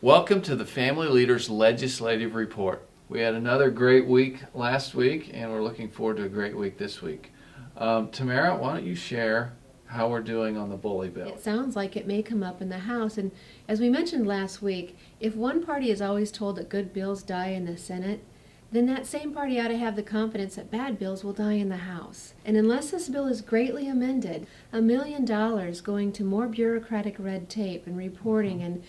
Welcome to the Family Leaders Legislative Report. We had another great week last week, and we're looking forward to a great week this week. Tamara, why don't you share how we're doing on the bully bill? It sounds like it may come up in the House, and as we mentioned last week, if one party is always told that good bills die in the Senate, then that same party ought to have the confidence that bad bills will die in the House. And unless this bill is greatly amended, $1 million going to more bureaucratic red tape and reporting, and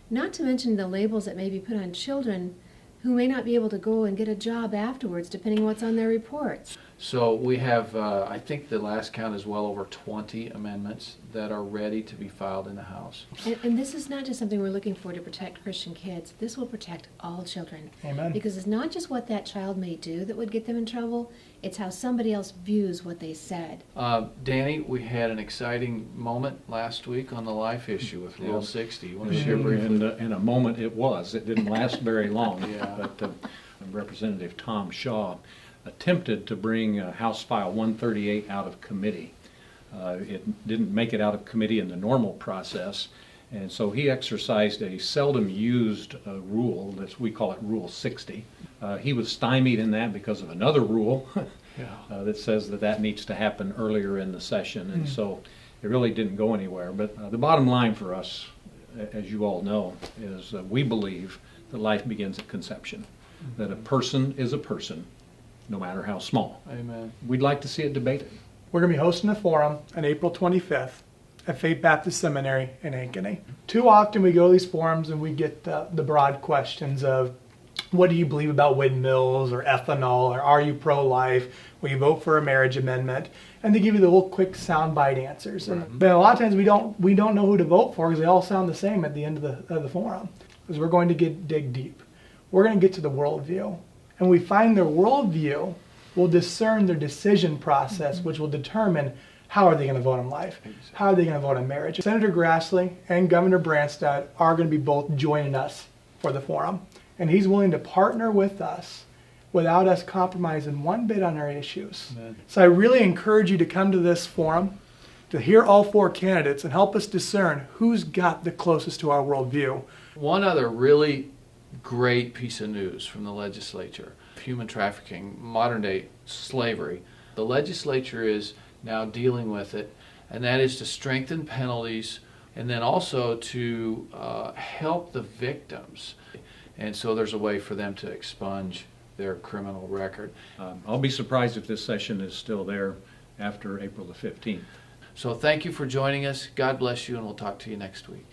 not to mention the labels that may be put on children who may not be able to go and get a job afterwards, depending on what's on their reports. So we have, I think the last count is well over 20 amendments that are ready to be filed in the House. And this is not just something we're looking for to protect Christian kids. This will protect all children. Amen. Because it's not just what that child may do that would get them in trouble, it's how somebody else views what they said. Danny, we had an exciting moment last week on the life issue with Rule 60. You want to share briefly? In a moment it was. It didn't last very long. Yeah. But Representative Tom Shaw attempted to bring House File 138 out of committee. It didn't make it out of committee in the normal process, and so he exercised a seldom used rule, we call it Rule 60. He was stymied in that because of another rule that says that needs to happen earlier in the session, and so it really didn't go anywhere. But the bottom line for us, as you all know, is we believe that life begins at conception, that a person is a person, no matter how small. Amen. We'd like to see it debated. We're going to be hosting a forum on April 25th at Faith Baptist Seminary in Ankeny. Too often we go to these forums and we get the broad questions of, what do you believe about windmills or ethanol, or are you pro-life? Will you vote for a marriage amendment? And they give you the little quick soundbite answers. Right. But a lot of times we don't know who to vote for because they all sound the same at the end of the forum. Because we're going to dig deep. We're going to get to the worldview. And we find their worldview will discern their decision process, which will determine how are they going to vote on life, how are they going to vote on marriage. Senator Grassley and Governor Branstad are going to be both joining us for the forum. And he's willing to partner with us without us compromising one bit on our issues. Amen. So I really encourage you to come to this forum, to hear all four candidates and help us discern who's got the closest to our worldview. One other really great piece of news from the legislature: human trafficking, modern day slavery. The legislature is now dealing with it, and that is to strengthen penalties and then also to help the victims. And so there's a way for them to expunge their criminal record. I'll be surprised if this session is still there after April the 15th. So thank you for joining us. God bless you, and we'll talk to you next week.